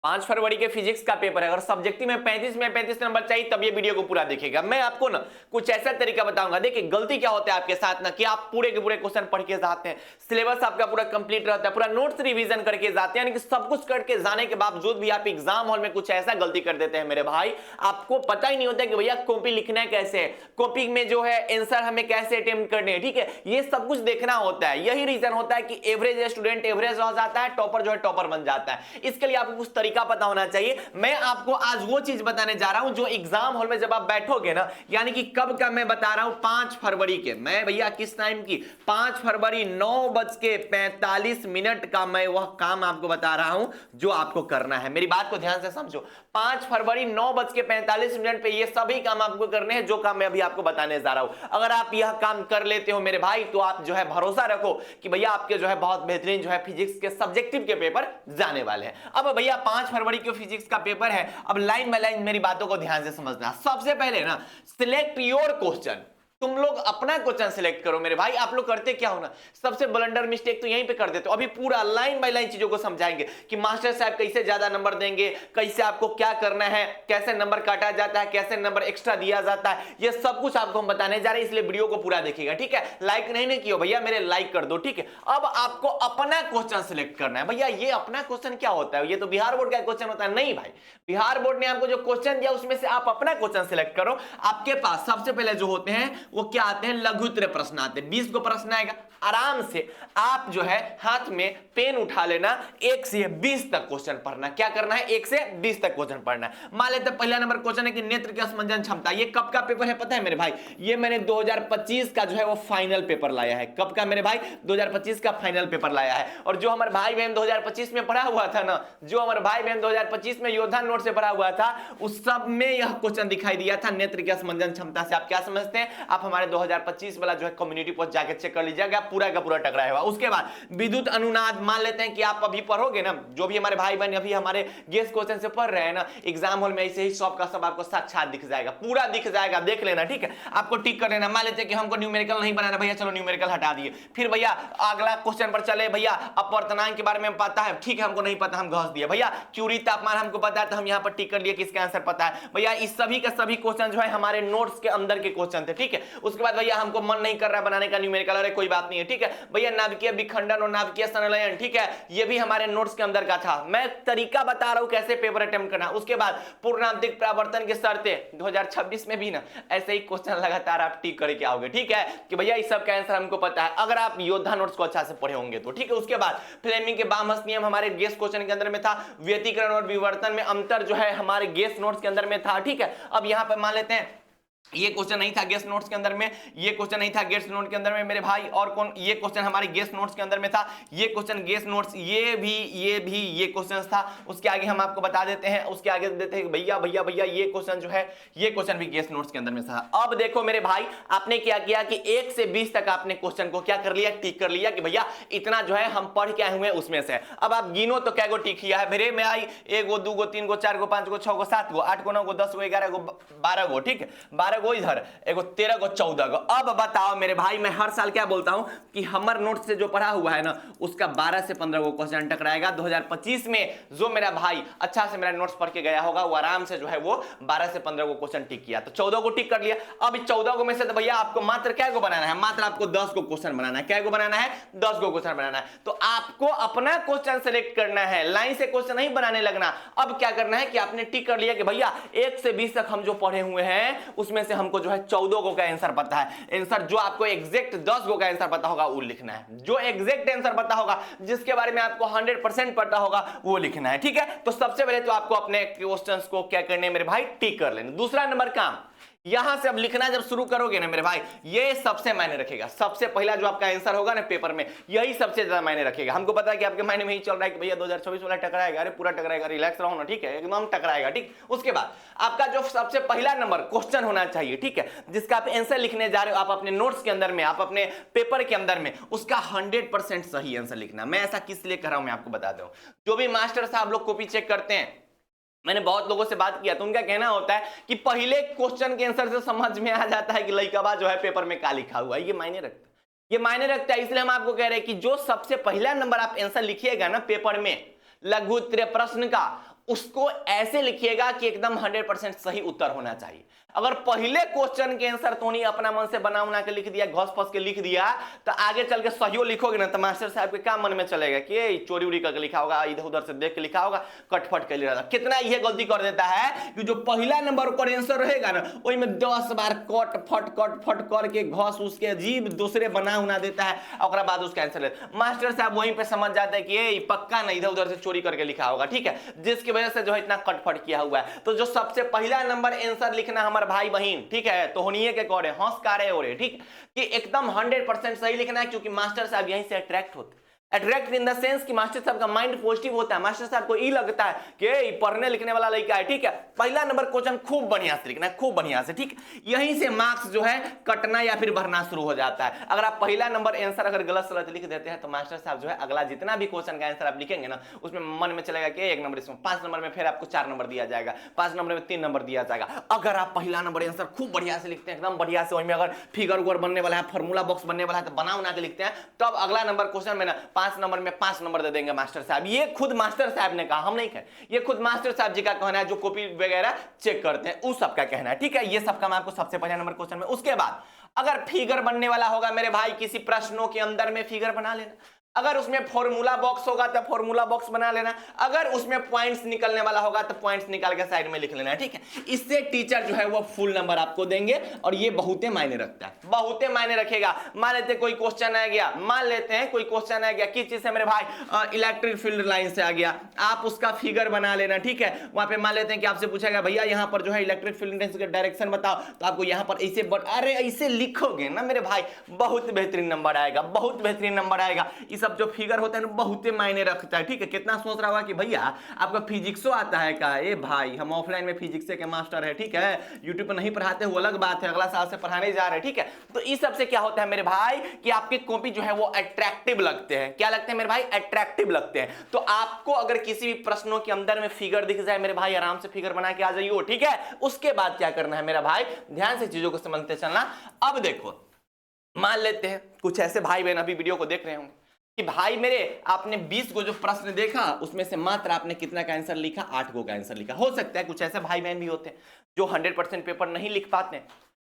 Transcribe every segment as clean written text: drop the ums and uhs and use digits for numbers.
5 फरवरी के फिजिक्स का पेपर है। अगर सब्जेक्टिव में 35 नंबर चाहिए तब ये वीडियो को पूरा देखिएगा। मैं आपको ना कुछ ऐसा तरीका बताऊंगा। देखिए गलती क्या होता है आपके साथ ना कि आप पूरे के पूरे क्वेश्चन पढ़ के जाते हैं, सिलेबस आपका पूरा कंप्लीट रहता है, पूरा नोट्स रिवीजन करके जाते हैं, यानी कि सब कुछ करके जाने के बावजूद भी आप एग्जाम हॉल में कुछ ऐसा गलती कर देते हैं मेरे भाई, आपको पता ही नहीं होता कि भैया कॉपी लिखना है कैसे है, कॉपी में जो है आंसर हमें कैसे अटेम्प्ट करने हैं। ठीक है, ये सब कुछ देखना होता है। यही रीजन होता है कि एवरेज स्टूडेंट एवरेज रह जाता है, टॉपर जो है टॉपर बन जाता है। इसके लिए आपको कुछ तरीका पता होना चाहिए। मैं आपको आज वो चीज बताने जा रहा हूं जो एग्जाम हॉल में जब आप बैठोगे ना, यानी कि कब का मैं बता रहा हूं, 5 फरवरी के। मैं भैया किस टाइम की, 5 फरवरी 9:45 का मैं वह काम आपको बता रहा हूं जो आपको करना है। मेरी बात को ध्यान से समझो। 5 फरवरी 9:45 पे ये सभी काम आपको करने हैं जो काम मैं अभी आपको बताने जा रहा हूं। अगर आप यह काम कर लेते हो मेरे भाई तो आप जो है भरोसा रखो कि भैया आपके जो है बहुत बेहतरीन जो है फिजिक्स के सब्जेक्टिव के पेपर जाने वाले हैं। अब भैया 5 फरवरी के फिजिक्स का पेपर है। अब लाइन बाय लाइन मेरी बातों को ध्यान से समझना। सबसे पहले ना सिलेक्ट योर क्वेश्चन। तुम लोग अपना क्वेश्चन सिलेक्ट करो मेरे भाई। आप लोग करते क्या हो ना, सबसे ब्लंडर मिस्टेक तो यहीं पे कर देते हो। अभी पूरा लाइन बाय लाइन चीजों को समझाएंगे कि मास्टर साहब कैसे ज्यादा नंबर देंगे, कैसे आपको क्या करना है, कैसे नंबर काटा जाता है, कैसे नंबर एक्स्ट्रा दिया जाता है, ये सब कुछ आपको हम बताने जा रहे हैं। इसलिए वीडियो को पूरा देखिएगा। ठीक है, लाइक नहीं किया भैया मेरे लाइक कर दो। ठीक है, अब आपको अपना क्वेश्चन सिलेक्ट करना है। भैया ये अपना क्वेश्चन क्या होता है, ये तो बिहार बोर्ड का क्वेश्चन होता है। नहीं भाई, बिहार बोर्ड ने आपको जो क्वेश्चन दिया उसमें से आप अपना क्वेश्चन सिलेक्ट करो। आपके पास सबसे पहले जो होते हैं वो क्या आते हैं, लघुत्तरीय प्रश्न आते हैं। 20 को प्रश्न आएगा। आराम से आप जो है हाथ में पेन उठा लेना, 1 से 20 तक क्वेश्चन पढ़ना। क्या करना है, 1 से 20 तक क्वेश्चन पढ़ना है। मान लेते पहला नंबर क्वेश्चन है कि नेत्र की स्पंदन क्षमता। ये कब का पेपर है पता है मेरे भाई, ये मैंने 2025 का जो है वो फाइनल पेपर लाया है। कब का मेरे भाई, 2025 का फाइनल पेपर लाया है। और जो हमारे भाई बहन 2025 में पढ़ा हुआ था ना, जो हमारे भाई बहन 2025 में योद्धा नोट से पढ़ा हुआ था, उस सब में यह क्वेश्चन दिखाई दिया था नेत्र की स्पंदन क्षमता से। आप क्या समझते हैं, आप हमारे 2025 वाला जो है कम्युनिटी पोस्ट जाके चेक कर लीजिएगा, पूरा का पूरा टकराया हुआ। उसके बाद विद्युत अनुनाद। मान लेते हैं कि आप अभी पढ़ोगे ना, जो भी हमारे भाई बहन अभी हमारे गेस्ट क्वेश्चन से पढ़ रहे हैं ना, एग्जाम हॉल में ऐसे ही सब का सब आपको साक्षात दिख जाएगा, पूरा दिख जाएगा, देख लेना। ठीक है, आपको टिक कर लेना। मान लेते हैं कि हमको न्यूमेरिकल नहीं बनाना भैया, चलो न्यूमेरिकल हटा दिए। फिर भैया अगला क्वेश्चन पर चले, भैया अपवर्तनांक के बारे में पता है, ठीक है हमको नहीं पता, हम घस दिए। भैया क्यूरी तापमान हमको पता है तो हम यहाँ पर टिक कर लिए, किसका आंसर पता है। भैया इस सभी के सभी क्वेश्चन जो है हमारे नोट्स के अंदर के क्वेश्चन थे। ठीक है, उसके बाद भैया हमको मन नहीं कर रहा बनाने का न्यूमेरिकल, अरे कोई बात नहीं है। ठीक है भैया, नाभिकीय विखंडन और नाभिकीय संलयन, ठीक है ये भी हमारे नोट्स के अंदर का था। मैं तरीका बता रहा हूं कैसे पेपर अटेम्प्ट करना। उसके बाद पूर्णांतिक परावर्तन की शर्तें, 2026 में भी ना ऐसे ही क्वेश्चन लगातार आप टिक करके आओगे। ठीक है कि भैया इस सब का आंसर हमको पता है, अगर आप योद्धा नोट्स को अच्छा से पढ़े होंगे तो। ठीक है, उसके बाद फ्लेमिंग के बामहस नियम हमारे गेस्ट क्वेश्चन के अंदर में था। व्यतिकरण और विवर्तन में अंतर जो है हमारे गेस्ट नोट्स के अंदर में था। ठीक है, अब यहां पर मान लेते हैं ये क्वेश्चन नहीं था गेस्ट नोट्स के अंदर में, ये क्वेश्चन नहीं था गेस्ट नोट के अंदर में मेरे भाई, और कौन, ये क्वेश्चन हमारे गेस्ट नोट्स के अंदर में था, ये क्वेश्चन गेस्ट नोट्स, ये क्वेश्चन था। उसके आगे हम आपको बता देते हैं, उसके आगे देते हैं भैया भैया भैया ये क्वेश्चन जो है ये क्वेश्चन भी गेस्ट नोट्स के अंदर में था। अब देखो मेरे भाई, आपने क्या किया कि 1 से 20 तक आपने क्वेश्चन को क्या कर लिया, टिक कर लिया कि भैया इतना जो है हम पढ़ के आए हुए उसमें से। अब आप गिनो तो क्या गो टिक किया है मेरे में आई, 1 गो 2 गो 3 गो 4 गो 5 गो 6 गो 7 गो 8 गो 9 गो 10 गो 11 गो 12 गो। ठीक है, 12 गो इधर, एगो 13 गो 14 गो। अब बताओ मेरे भाई, मैं हर साल क्या बोलता हूं कि हमर नोट से जो पढ़ा हुआ है ना उसका 12 से 15 गो क्वेश्चन टकराएगा। 2025 में जो मेरा भाई अच्छा से मेरा नोट्स पढ़ के गया होगा वो आराम से जो है वो 12 से 15 गो क्वेश्चन टिक किया, तो 14 गो टिक कर लिया। अब 14 गो में से तो भैया आपको मात्र क्या गो बनाना है, मात्र आपको 10 गो क्वेश्चन बनाना है। क्या गो बनाना है, 10 गो क्वेश्चन बनाना है। तो आपको अपना क्वेश्चन सेलेक्ट करना है, लाइन से क्वेश्चन नहीं बनाने लगना। अब क्या करना है कि आपने टिक कर लिया कि भैया 1 से 20 तक हम जो पढ़े हुए हैं उसमें से हमको जो है 14 गो का आंसर पता है। आंसर जो आपको एग्जैक्ट 10 गो का आंसर पता होगा वो लिखना है, जो एग्जैक्ट आंसर पता होगा, जिसके बारे में आपको 100% पता होगा वो लिखना है। ठीक है, तो सबसे पहले तो आपको अपने क्वेश्चंस को क्या करने मेरे भाई, टिक कर लेना। दूसरा नंबर काम, यहां से अब लिखना जब शुरू करोगे ना मेरे भाई, ये सबसे मायने रखेगा। सबसे पहला जो आपका आंसर होगा ना पेपर में, यही सबसे ज्यादा मायने रखेगा। हमको पता है कि आपके मायने में ही चल रहा है कि भैया 2024 वाला टकराएगा, अरे पूरा टकराएगा, रिलैक्स रहो ना। ठीक है, एकदम टकराएगा। ठीक, उसके बाद आपका जो सबसे पहला नंबर क्वेश्चन होना चाहिए, ठीक है, जिसका आप आंसर लिखने जा रहे हो, आप अपने नोट्स के अंदर में, आप अपने पेपर के अंदर में, उसका 100% सही आंसर लिखना। मैं ऐसा किस लिए कर रहा हूं मैं आपको बता दूं। जो भी मास्टर साहब लोग कॉपी चेक करते हैं, मैंने बहुत लोगों से बात किया तो उनका कहना होता है कि पहले क्वेश्चन के आंसर से समझ में आ जाता है कि लइकवा जो है पेपर में क्या लिखा हुआ है। ये मायने रखता है, ये मायने रखता है। इसलिए हम आपको कह रहे हैं कि जो सबसे पहला नंबर आप आंसर लिखिएगा ना पेपर में लघु उत्तरीय प्रश्न का, उसको ऐसे लिखिएगा कि एकदम 100% सही उत्तर होना चाहिए। अगर पहले क्वेश्चन के आंसर तो नहीं अपना मन से बना उना के लिख दिया, घस फस के लिख दिया, तो आगे चल के सही लिखोगे ना तो मास्टर साहब के क्या मन में चलेगा कि ये चोरी उरी करके लिखा होगा, इधर उधर से देख के लिखा होगा, कटफट के लिखा होगा। कितना यह गलती कर देता है कि जो पहला नंबर पर आंसर रहेगा ना वही में 10 बार कट फट करके घस उसके अजीब दूसरे बना उना देता है और बाद उसका आंसर मास्टर साहब वहीं पे समझ जाते हैं कि ये पक्का नहीं इधर उधर से चोरी करके लिखा होगा, ठीक है, जिसकी वजह से जो है इतना कटफट किया हुआ है। तो जो सबसे पहला नंबर आंसर लिखना हमारे भाई बहन, ठीक है, तो होनिए के कोरे हंस कारे हो रहे, ठीक, कि एकदम 100% सही लिखना है, क्योंकि मास्टर साहब यहीं से अट्रैक्ट होते, अट्रैक्ट इन द सेंस कि मास्टर साहब का माइंड पॉजिटिव होता है, मास्टर साहब को ये लगता है कि पढ़ने लिखने वाला लड़का है, ठीक है, पहला नंबर क्वेश्चन खूब बढ़िया से लिखना है, खूब बढ़िया से, ठीक, यहीं से मार्क्स जो है कटना या फिर भरना शुरू हो जाता है। अगर आप पहला नंबर आंसर अगर गलत सलत लिख देते हैं तो मास्टर साहब जो है अगला जितना भी क्वेश्चन का आंसर आप लिखेंगे ना उसमें मन में चलेगा कि 1 नंबर, इसमें 5 नंबर में फिर आपको 4 नंबर दिया जाएगा, 5 नंबर में 3 नंबर दिया जाएगा। अगर आप पहला नंबर आंसर खूब बढ़िया से लिखते हैं, एकदम बढ़िया से, वहीं में अगर फिगर उगर बनने वाला है, फॉर्मूला बॉक्स बनने वाला है तो बना उना के लिखते हैं, तब अगला नंबर क्वेश्चन में ना 5 नंबर में 5 नंबर दे देंगे मास्टर साहब। ये खुद मास्टर साहब ने कहा, हम नहीं कहे, ये खुद मास्टर साहब जी का कहना है, जो कॉपी वगैरह चेक करते हैं उस सबका कहना है, ठीक है। ये सब काम आपको सबसे पहले नंबर क्वेश्चन में। उसके बाद अगर फिगर बनने वाला होगा मेरे भाई, किसी प्रश्नों के अंदर में फिगर बना लेना, अगर उसमें फॉर्मूला बॉक्स होगा तो फॉर्मूला बॉक्स बना लेना, अगर उसमें पॉइंट्स निकलने वाला होगा तो पॉइंट्स निकाल के साइड में लिख लेना, ठीक है। इससे टीचर जो है वो फुल नंबर आपको देंगे और ये बहुते मायने रखता है, बहुते मायने रखेगा। मान लेते हैं कोई क्वेश्चन आ गया, मान लेते हैं कोई क्वेश्चन आ गया किस चीज से मेरे भाई, इलेक्ट्रिक फील्ड लाइन से आ गया, आप उसका फिगर बना लेना, ठीक है। वहां पे मान लेते हैं कि आपसे पूछा गया भैया यहाँ पर जो है इलेक्ट्रिक फील्ड लाइन का डायरेक्शन बताओ, तो आपको यहाँ पर ऐसे अरे ऐसे लिखोगे ना मेरे भाई, बहुत बेहतरीन नंबर आएगा, बहुत बेहतरीन नंबर आएगा। ये सब जो फिगर होता है बहुत मायने रखता है, ठीक है। कितना सोच रहा होगा कि भैया आपका फिजिक्सो आता है का, ए भाई हम ऑफलाइन में फिजिक्स के मास्टर है, ठीक है, यूट्यूब पर नहीं पढ़ाते वो अलग बात है, अगला साल से पढ़ाने जा रहे हैं, ठीक है। तो इस सब से क्या होता है मेरे भाई कि आपके कॉपी जो है वो अट्रैक्टिव लगते हैं। क्या लगते हैं मेरे भाई? अट्रैक्टिव लगते हैं। तो आपको अगर किसी भी प्रश्नों के अंदर में फिगर दिख जाए मेरे भाई, आराम से फिगर बना के आ जाइए, ठीक है। उसके बाद क्या करना है मेरा भाई, ध्यान से चीजों को समझते चलना। अब देखो, मान लेते हैं कुछ ऐसे भाई बहन अभी वीडियो को देख रहे होंगे कि भाई मेरे आपने 20 को जो प्रश्न देखा उसमें से मात्र आपने कितना का आंसर लिखा, 8 को का आंसर लिखा। हो सकता है कुछ ऐसे भाई बहन भी होते हैं जो 100% पेपर नहीं लिख पाते,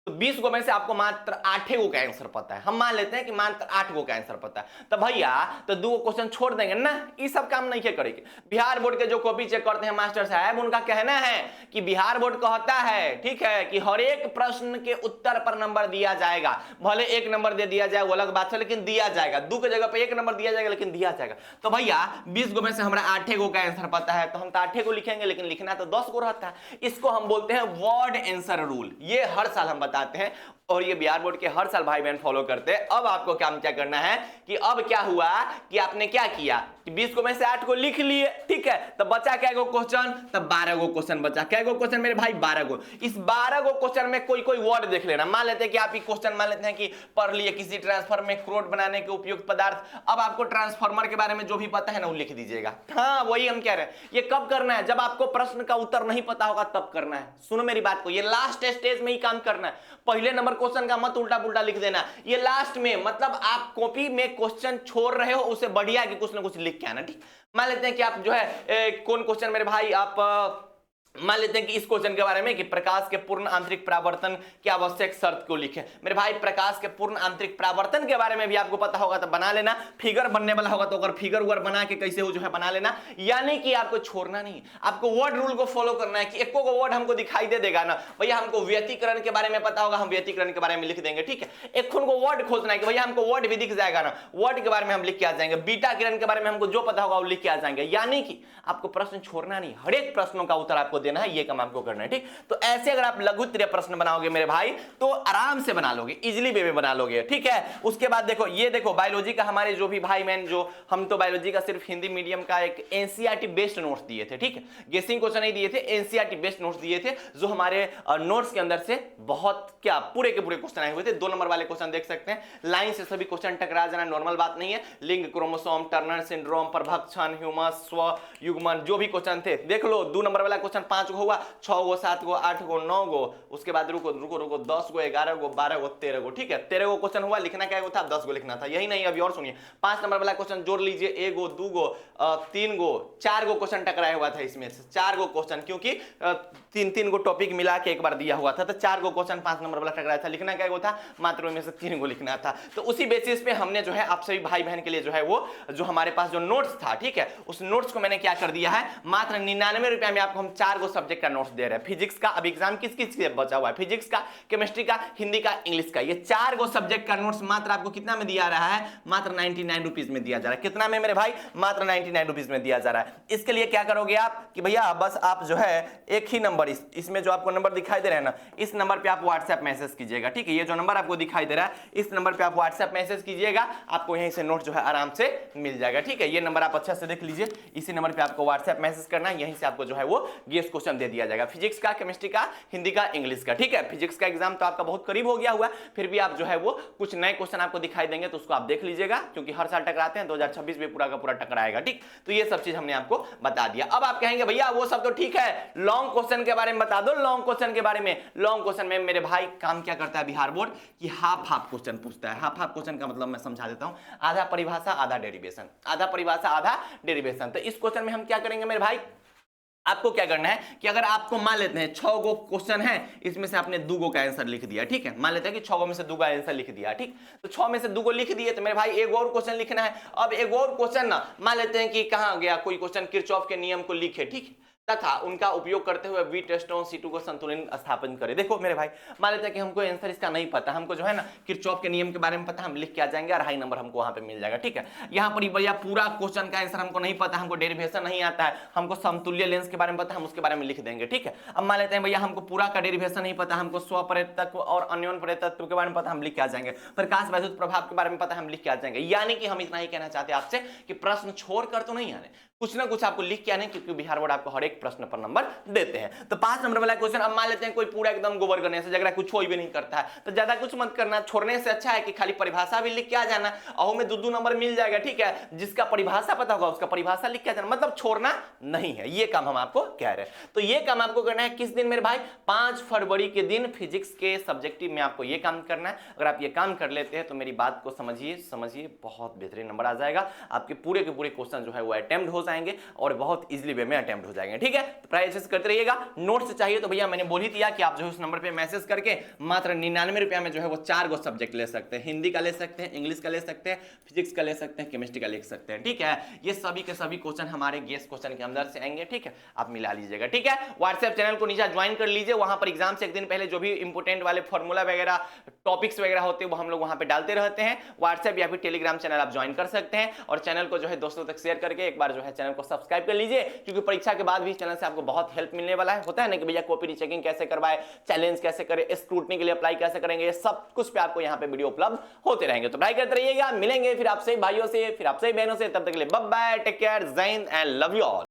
तो 20 को में से आपको मात्र 8 को का आंसर पता है। हम मान लेते हैं कि मात्र 8 को का आंसर पता है, तो भैया तो 2 क्वेश्चन छोड़ देंगे ना, ये सब काम नहीं करेंगे। बिहार बोर्ड के जो कॉपी चेक करते हैं मास्टर साहब, उनका कहना है कि बिहार बोर्ड कहता है, ठीक है, कि हर एक प्रश्न के उत्तर पर नंबर दिया जाएगा, भले 1 नंबर दे दिया जाए वो अलग बात है, लेकिन दिया जाएगा। 2 की जगह पे 1 नंबर दिया जाएगा लेकिन दिया जाएगा। तो भैया 20 को में से हमारा 8 को का आंसर पता है, तो हम तो 8 को लिखेंगे, लेकिन लिखना तो 10 को रहता है। इसको हम बोलते हैं वर्ड आंसर रूल। ये हर साल हम बताते हैं और ये बिहार बोर्ड के हर साल भाई बहन फॉलो करते हैं। अब आपको काम क्या करना है कि अब क्या हुआ कि आपने क्या किया कि 20 को में से 8 को लिख लिए, ठीक है, तो बचा क्या गो क्वेश्चन, तब 12 गो क्वेश्चन बचा। क्या गो क्वेश्चन मेरे भाई? 12 गो। इस 12 गो क्वेश्चन में कोई कोई वर्ड देख लेना। मान लेते हैं कि आप ये क्वेश्चन मान लेते हैं कि पढ़ लिए किसी ट्रांसफार्मर में क्रोड बनाने के उपयुक्त पदार्थ। अब आपको ट्रांसफार्मर के बारे में जो भी पता है ना वो लिख दीजिएगा। हाँ, वही हम कह रहे हैं। ये कब करना है? जब आपको प्रश्न का उत्तर नहीं पता होगा तब करना है। सुनो मेरी बात को, ये लास्ट स्टेज में ही काम करना है। पहले नंबर क्वेश्चन का मत उल्टा पुल्टा लिख देना, ये लास्ट में, मतलब आप कॉपी में क्वेश्चन छोड़ रहे हो उससे बढ़िया कि कुछ ना कुछ लिख के आना, ठीक। मान लेते हैं कि आप जो है कौन क्वेश्चन मेरे भाई, आप मान लेते हैं कि इस क्वेश्चन के बारे में कि प्रकाश के पूर्ण आंतरिक परावर्तन की आवश्यक शर्त को लिखें। मेरे भाई प्रकाश के पूर्ण आंतरिक परावर्तन के बारे में भी आपको पता होगा तो बना लेना। फिगर बनने वाला होगा तो अगर फिगर उगर बना के कैसे हो जो है बना लेना। यानी कि आपको छोड़ना नहीं, आपको वर्ड रूल को फॉलो करना है कि एको को वर्ड हमको दिखाई दे देगा ना, भैया हमको व्यतिकरण के बारे में पता होगा, हम व्यतिकरण के बारे में लिख देंगे, ठीक है। एक को वर्ड खोजना है कि भैया हमको वर्ड भी दिख जाएगा ना, वर्ड के बारे में हम लिख के आ जाएंगे। बीटा किरण के बारे में हमको जो पता होगा वो लिख के आ जाएंगे। यानी कि आपको प्रश्न छोड़ना नहीं, हर एक प्रश्नों का उत्तर आपको देना है, ये काम आपको करना है, ठीक। तो ऐसे अगर आप लघुत्तरीय प्रश्न बनाओगे मेरे भाई तो आराम से बना लोगे, इजीली वे में बना लोगे, ठीक है। उसके बाद देखो, ये देखो बायोलॉजी का हमारे जो भी भाई मैन, जो हम तो बायोलॉजी का सिर्फ हिंदी मीडियम का एक एनसीईआरटी बेस्ड नोट्स दिए थे, ठीक है। गेसिंग क्वेश्चन नहीं दिए थे, एनसीईआरटी बेस्ड नोट्स दिए थे, जो हमारे नोट्स के अंदर से बहुत क्या पूरे के पूरे क्वेश्चन आए हुए थे। 2 नंबर वाले क्वेश्चन देख सकते हैं, लाइन से सभी क्वेश्चन टकरा जाना नॉर्मल बात नहीं है। लिंग, क्रोमोसोम, टर्नर सिंड्रोम, प्रभक्षण, ह्यूमस, स्व युग्मन, जो भी क्वेश्चन थे देख लो। 2 नंबर वाला क्वेश्चन 5 गो हुआ, 6 गो, 7 गो, 8 गो, 9 गो, उसके बाद रुको रुको रुको 10 गो, 11 गो, 12 गो, 13 गो, ठीक है 13 गो क्वेश्चन हुआ। लिखना क्या था, 10 गो लिखना था। यही नहीं, अभी और सुनिए 5 नंबर वाला क्वेश्चन जोड़ लीजिए, 1 गो, 2 गो, 3 गो, 4 गो क्वेश्चन टकराया हुआ था इसमें से, 4 गो क्वेश्चन, क्योंकि 3 गो टॉपिक मिला के एक बार दिया हुआ था, तो 4 गो क्वेश्चन 5 नंबर वाला टकराया था। लिखना क्या था, मात्र उनमें से 3 गो लिखना था। तो उसी बेसिस पे हमने जो है आप सभी भाई बहन के लिए जो है वो जो हमारे पास जो नोट्स था, ठीक है, उस नोट्स को मैंने क्या कर दिया है, मात्र 99 रुपया में आपको हम 4 गो सब्जेक्ट का नोट्स दे रहे हैं। फिजिक्स का अब एग्जाम किस किस के बचा हुआ है, फिजिक्स का, केमिस्ट्री का, हिंदी का, इंग्लिश का, ये 4 गो सब्जेक्ट का नोट्स मात्र आपको कितना में दिया रहा है, मात्र 99 रुपीज में दिया जा रहा है। कितना में मेरे भाई, मात्र 99 रुपीज में दिया जा रहा है। इसके लिए क्या करोगे आप कि भैया बस आप जो है एक ही नंबर, इसमें जो आपको नंबर दिखाई दे रहा है ना, इस नंबर पे आप व्हाट्सएप मैसेज कीजिएगा, ठीक है, ये जो नंबर आपको दिखाई दे रहा है इस नंबर पे आप व्हाट्सएप मैसेज कीजिएगा, आपको यहीं से नोट जो है आराम से मिल जाएगा, ठीक है। ये नंबर आप अच्छा से देख लीजिए, इसी नंबर पे आपको व्हाट्सएप मैसेज करना है, यहीं से आपको जो है वो गेस क्वेश्चन दे दिया जाएगा, फिजिक्स का, केमिस्ट्री का, हिंदी का, इंग्लिश का, ठीक है। फिजिक्स का एग्जाम तो आपका बहुत करीब हो गया हुआ, फिर भी आप जो है वो कुछ नए क्वेश्चन आपको दिखाई देंगे, तो उसको आप देख लीजिएगा, क्योंकि हर साल टकराते हैं, 2026 में पूरा का पूरा टकराएगा, ठीक। तो ये सब चीज हमने आपको बता दिया। अब आप कहेंगे भैया वो सब तो ठीक है, लॉन्ग क्वेश्चन के बारे में बता दो। लॉन्ग क्वेश्चन के बारे में, लॉन्ग क्वेश्चन में मेरे भाई काम क्या करता है बिहार बोर्ड कि हाफ हाफ क्वेश्चन पूछता है। हाफ हाफ क्वेश्चन का मतलब मैं समझा देता हूं, आधा परिभाषा आधा डेरिवेशन, आधा परिभाषा आधा डेरिवेशन। तो इस क्वेश्चन में हम क्या करेंगे मेरे भाई, आपको क्या करना है कि अगर आपको मान लेते हैं 6 गो क्वेश्चन है, इसमें से आपने 2 गो का आंसर लिख दिया, ठीक है, मान लेते हैं कि 6 गो में से 2 का आंसर लिख दिया, ठीक, तो 6 में से 2 गो लिख दिए, तो मेरे भाई एक और क्वेश्चन लिखना है। अब एक और क्वेश्चन ना, मान लेते हैं कि कहां गया कोई क्वेश्चन, किरचॉफ के नियम को लिखे, ठीक, तथा उनका उपयोग करते हुए वी टेस्टोन C2 को संतुलन स्थापन करें। देखो मेरे भाई, मान लेते हैं कि हमको आंसर इसका नहीं पता, हमको जो है ना किरचॉफ के नियम के बारे में पता, हम लिख के आ जाएंगे और हाई नंबर हमको वहां पे मिल जाएगा, ठीक है। यहाँ पर भैया पूरा क्वेश्चन का आंसर हमको नहीं पता, हमको डेरिवेशन नहीं आता है, हमको समतुल्य लेंस के बारे में पता, हम उसके बारे में लिख देंगे, ठीक है। अब मान लेते हैं भैया हमको पूरा का डेरिवेशन नहीं पता, हमको स्वप्रेतत्व और अन्योन प्रेतत्व के बारे में पता, हम लिख के आ जाएंगे। प्रकाश वैद्युत प्रभाव के बारे में पता, हम लिख के आ जाएंगे। यानी कि हम इतना ही कहना चाहते हैं आपसे कि प्रश्न छोड़कर तो नहीं आने, कुछ ना कुछ आपको लिख के आने, क्योंकि बिहार बोर्ड आपको हर एक प्रश्न पर नंबर देते हैं। तो 5 नंबर वाला क्वेश्चन अब मान लेते हैं कोई पूरा एकदम गोबर करने से जगह कुछ हो भी नहीं करता है, तो ज्यादा कुछ मत करना, छोड़ने से अच्छा है कि खाली परिभाषा भी लिख के आ जाना, और में 2-2 नंबर मिल जाएगा, ठीक है। जिसका परिभाषा पता होगा उसका परिभाषा लिख के आ जाना, मतलब छोड़ना नहीं है, ये काम हम आपको कह रहे हैं। तो ये काम आपको करना है किस दिन मेरे भाई, 5 फरवरी के दिन फिजिक्स के सब्जेक्टिव में आपको ये काम करना है। अगर आप ये काम कर लेते हैं तो मेरी बात को समझिए बहुत बेहतरीन नंबर आ जाएगा, आपके पूरे के पूरे क्वेश्चन जो है वो अटेम्प्ट हो जाएंगे और बहुत इजीली वे में अटेम्प्ट हो जाएंगे, ठीक है। तो प्राइस करते रहिएगा। नोट्स चाहिए तो भैया मैंने बोल ही दिया कि आप जो है उस नंबर पे मैसेज करके मात्र 99 रुपया में जो है वो 4 गो सब्जेक्ट ले सकते हैं, हिंदी का ले सकते हैं, इंग्लिश का ले सकते हैं, फिजिक्स का ले सकते हैं, केमिस्ट्री का ले सकते हैं, ठीक है। ये सभी के सभी क्वेश्चन हमारे गेस क्वेश्चन के अंदर से आएंगे, ठीक है, आप मिला लीजिएगा, ठीक है। व्हाट्सएप चैनल को नीचे ज्वाइन कर लीजिए, वहां पर एग्जाम से एक दिन पहले जो भी इंपोर्टेंट वाले फॉर्मूला वगैरह टॉपिक्स वगैरह होते हैं वो हम लोग वहां पे डालते रहते हैं। व्हाट्सएप या फिर टेलीग्राम चैनल आप ज्वाइन कर सकते हैं, और चैनल को जो है दोस्तों तक शेयर करके एक बार जो है चैनल को सब्सक्राइब कर लीजिए, क्योंकि परीक्षा के बाद भी चैनल से आपको बहुत हेल्प मिलने वाला है। होता है ना कि भैया कॉपी रीचेकिंग कैसे करवाए, चैलेंज कैसे करें, स्क्रूटनी के लिए अप्लाई कैसे करेंगे, ये सब कुछ पे आपको यहाँ पे वीडियो उपलब्ध होते रहेंगे। तो ट्राई करते रहिएगा, मिलेंगे फिर आपसे भाइयों से, फिर आपसे बहनों से, तब तक के लिए बाय बाय, टेक केयर, जय Hind and love you all.